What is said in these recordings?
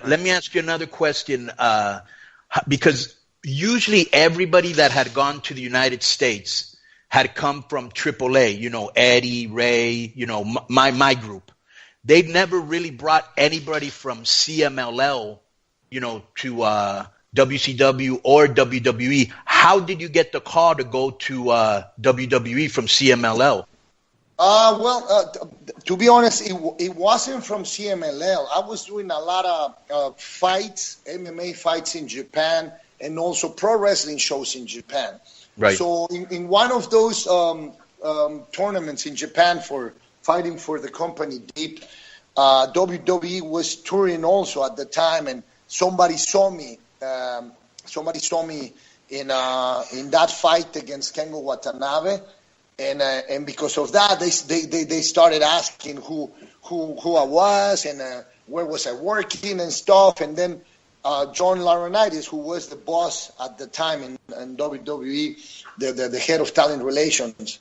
let me ask you another question. Because usually everybody that had gone to the United States had come from AAA, you know, Eddie, Ray, you know, my group. They've never really brought anybody from CMLL, you know, to WCW or WWE. How did you get the call to go to WWE from CMLL? To be honest, it wasn't from CMLL. I was doing a lot of fights, MMA fights in Japan, and also pro wrestling shows in Japan. Right. So in one of those tournaments in Japan for fighting for the company Deep, WWE was touring also at the time, and somebody saw me. Somebody saw me in that fight against Kengo Watanabe. And because of that, they started asking who I was and where was I working and stuff. And then John Laurinaitis, who was the boss at the time in WWE, the head of talent relations,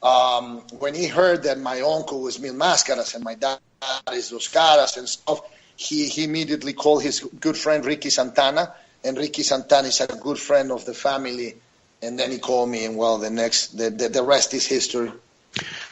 when he heard that my uncle was Mil Máscaras and my dad is Dos Caras and stuff, he immediately called his good friend Ricky Santana, and Ricky Santana is a good friend of the family. And then he called me, and well, the rest is history.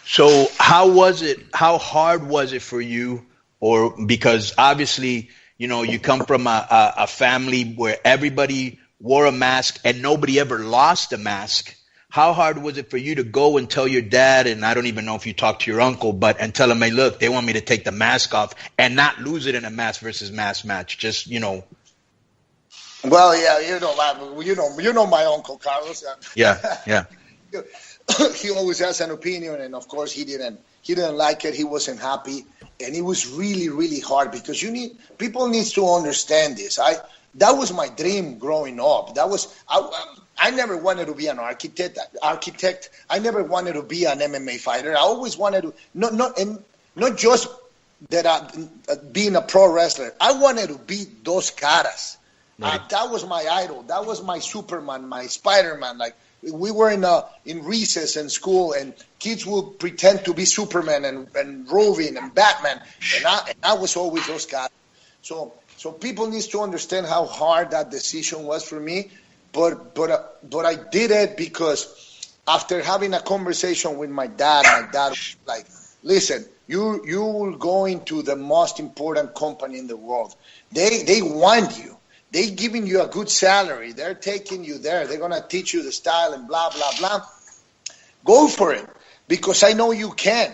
So how was it? How hard was it for you? Or because obviously, you know, you come from a family where everybody wore a mask and nobody ever lost a mask. How hard was it for you to go and tell your dad, and I don't even know if you talked to your uncle, but and tell him, hey, look, they want me to take the mask off and not lose it in a mask versus mask match? Just, you know. Well, yeah, you know my uncle Carlos. Yeah. He always has an opinion, and of course he didn't like it. He wasn't happy, and it was really, really hard because people need to understand this. That was my dream growing up. I never wanted to be an architect. I never wanted to be an MMA fighter. I always wanted to not just that being a pro wrestler. I wanted to be Dos Caras. Right. That was my idol. That was my Superman, my Spider-Man. Like we were in recess in school, and kids would pretend to be Superman and Robin and Batman, and I was always those guys. So people need to understand how hard that decision was for me, but I did it because after having a conversation with my dad was like, listen, you're going to the most important company in the world. They want you. They're giving you a good salary. They're taking you there. They're going to teach you the style and blah, blah, blah. Go for it because I know you can.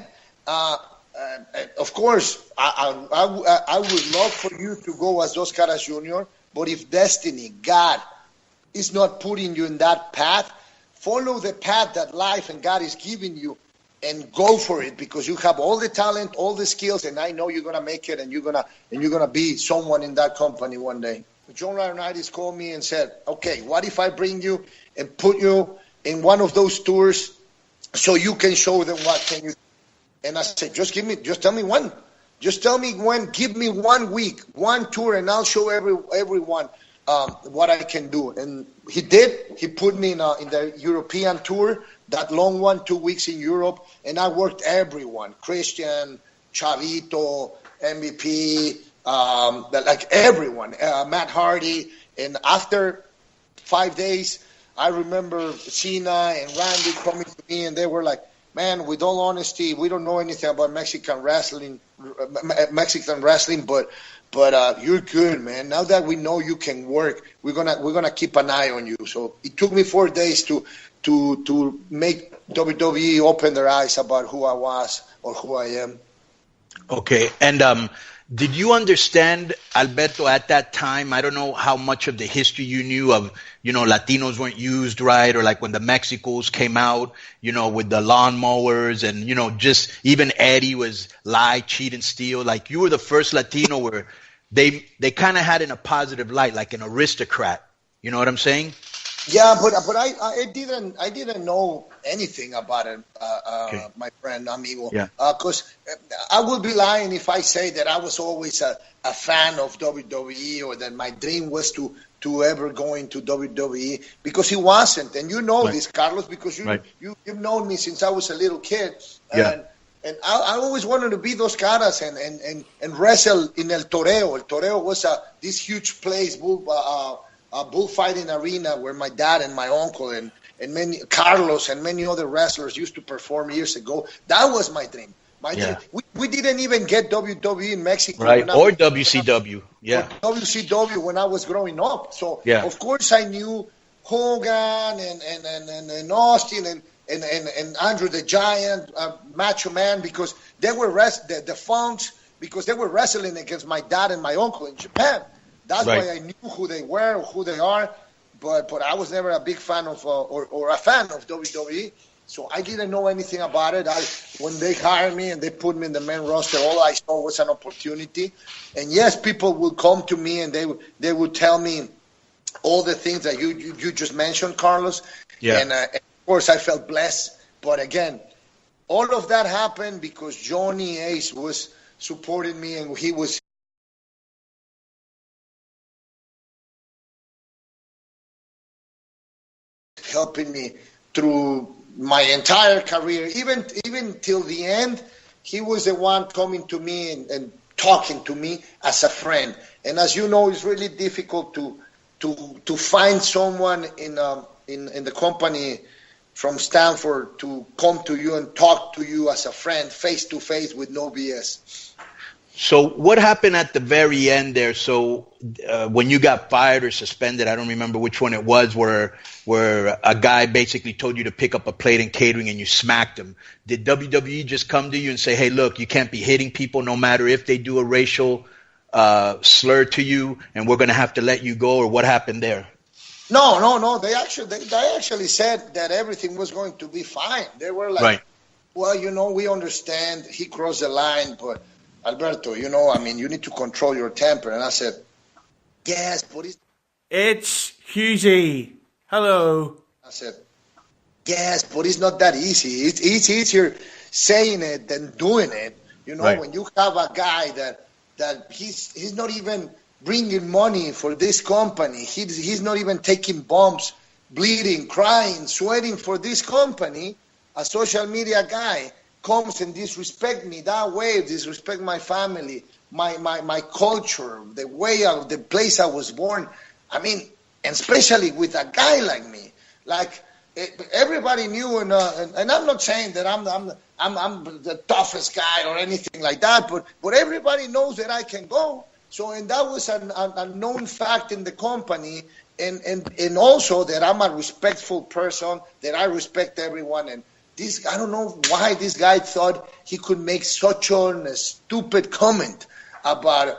Of course, I would love for you to go as Dos Caras Jr., but if destiny, God, is not putting you in that path, follow the path that life and God is giving you and go for it because you have all the talent, all the skills, and I know you're going to make it and you're going to be someone in that company one day. John Laurinaitis called me and said, okay, what if I bring you and put you in one of those tours so you can show them what can you do? And I said, just tell me when. Just tell me when. Give me 1 week, one tour, and I'll show everyone what I can do. And he did. He put me in the European tour, that long one, 2 weeks in Europe, and I worked everyone, Christian, Chavito, MVP, like everyone, Matt Hardy. And after 5 days, I remember Cena and Randy coming to me, and they were like, man, with all honesty, we don't know anything about Mexican wrestling, but you're good, man. Now that we know you can work, we're gonna keep an eye on you. So it took me 4 days to make WWE open their eyes about who I was or who I am. Okay, and did you understand, Alberto, at that time? I don't know how much of the history you knew of, Latinos weren't used right, or like when the Mexicos came out, with the lawnmowers and, just even Eddie was lie, cheat, and steal. Like you were the first Latino where they kind of had in a positive light, like an aristocrat. You know what I'm saying? Yeah, but I didn't know anything about it, okay. My friend, amigo. Yeah. Because I would be lying if I say that I was always a fan of WWE or that my dream was to ever go into WWE, because he wasn't. And you know right. this, Carlos, because you've known me since I was a little kid. Yeah. And I always wanted to be those caras and wrestle in El Toreo. El Toreo was this huge place, a bullfighting arena where my dad and my uncle and many Carlos and many other wrestlers used to perform years ago. That was my dream. We didn't even get WWE in Mexico. Right, or WCW. Yeah. Or WCW when I was growing up. So, of course, I knew Hogan and Austin and Andrew the Giant, Macho Man, because they were the Funks, because they were wrestling against my dad and my uncle in Japan. That's why I knew who they were, who they are. But I was never a big fan of or a fan of WWE. So I didn't know anything about it. When they hired me and they put me in the main roster, all I saw was an opportunity. And yes, people will come to me and they would tell me all the things that you just mentioned, Carlos. Yeah. And of course, I felt blessed. But again, all of that happened because Johnny Ace was supporting me, and he was helping me through my entire career, even till the end. He was the one coming to me and talking to me as a friend. And as you know, it's really difficult to find someone in the company from Stanford to come to you and talk to you as a friend, face to face, with no BS. So what happened at the very end there? So when you got fired or suspended, I don't remember which one it was, where a guy basically told you to pick up a plate in catering and you smacked him. Did WWE just come to you and say, hey, look, you can't be hitting people no matter if they do a racial slur to you, and we're going to have to let you go? Or what happened there? No. They actually said that everything was going to be fine. They were like, well, we understand he crossed the line, but Alberto, you need to control your temper. And I said, yes, but it's Hughesy. Hello. I said, yes, but it's not that easy. It's easier saying it than doing it. When you have a guy that he's not even bringing money for this company. He's not even taking bumps, bleeding, crying, sweating for this company. A social media guy comes and disrespect me that way, disrespect my family, my culture, the way the place I was born. I mean, and especially with a guy like me, everybody knew, and I'm not saying that I'm the toughest guy or anything like that, but everybody knows that I can go. So, and that was a known fact in the company, and also that I'm a respectful person, that I respect everyone. And I don't know why this guy thought he could make such a stupid comment about,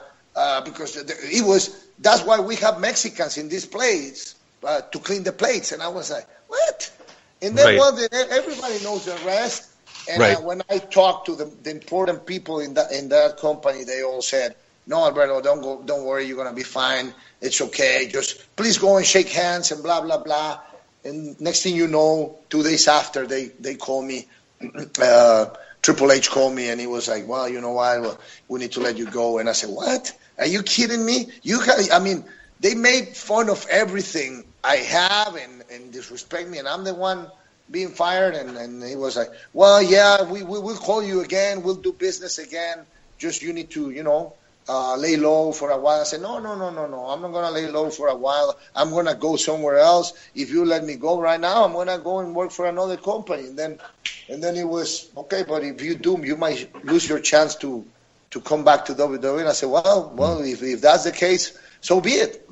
because that's why we have Mexicans in this place, to clean the plates. And I was like, what? And then, everybody knows the rest. And when I talked to the important people in that company, they all said, no, Alberto, don't worry, you're going to be fine. It's okay. Just please go and shake hands and blah, blah, blah. And next thing you know, 2 days after, they call me, Triple H called me, and he was like, well, you know what, well, we need to let you go. And I said, what? Are you kidding me? They made fun of everything I have and disrespect me, and I'm the one being fired. And he was like, well, yeah, we will call you again. We'll do business again. Just you need to, lay low for a while. I said, no. I'm not going to lay low for a while. I'm going to go somewhere else. If you let me go right now, I'm going to go and work for another company. And then it was, okay, but if you do, you might lose your chance to come back to WWE. And I said, well, if that's the case, so be it.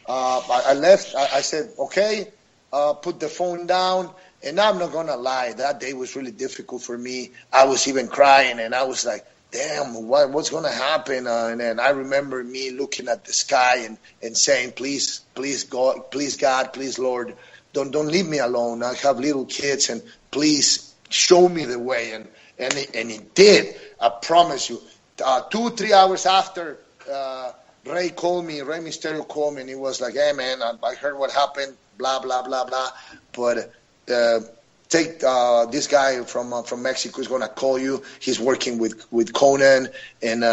I left. I said, okay, put the phone down. And I'm not going to lie. That day was really difficult for me. I was even crying, and I was like, damn, what's going to happen? And then I remember me looking at the sky and saying, please God, please Lord, don't leave me alone. I have little kids, and please show me the way. And he did. I promise you. 2-3 hours after, Rey Mysterio called me, and he was like, hey, man, I heard what happened, blah, blah, blah, blah. But take this guy from Mexico is going to call you. He's working with Conan, and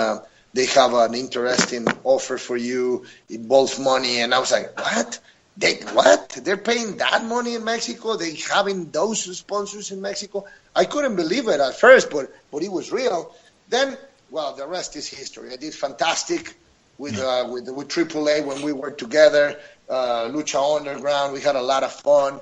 they have an interesting offer for you. It involves money. And I was like, what? They're paying that money in Mexico? They having those sponsors in Mexico? I couldn't believe it at first, but it was real. Then, well, the rest is history. I did fantastic with AAA when we were together. Lucha Underground, we had a lot of fun.